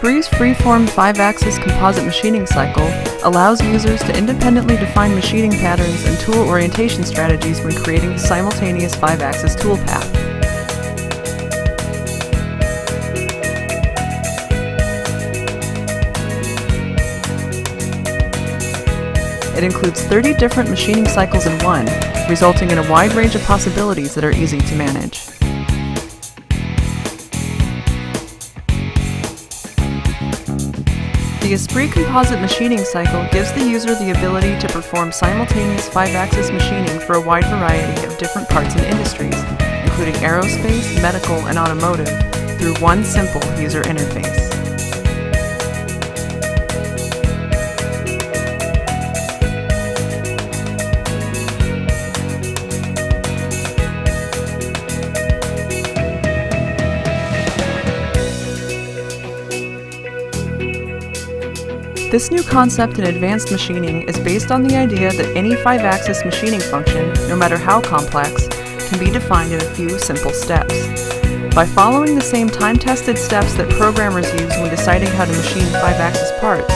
Esprit's free-form 5-axis composite machining cycle allows users to independently define machining patterns and tool orientation strategies when creating a simultaneous 5-axis toolpath. It includes 30 different machining cycles in one, resulting in a wide range of possibilities that are easy to manage. The Esprit composite machining cycle gives the user the ability to perform simultaneous 5-axis machining for a wide variety of different parts and industries, including aerospace, medical, and automotive, through one simple user interface. This new concept in advanced machining is based on the idea that any 5-axis machining function, no matter how complex, can be defined in a few simple steps. By following the same time-tested steps that programmers use when deciding how to machine 5-axis parts,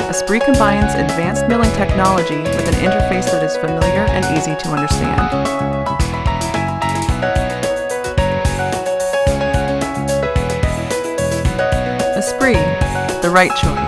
Esprit combines advanced milling technology with an interface that is familiar and easy to understand. Esprit, the right choice.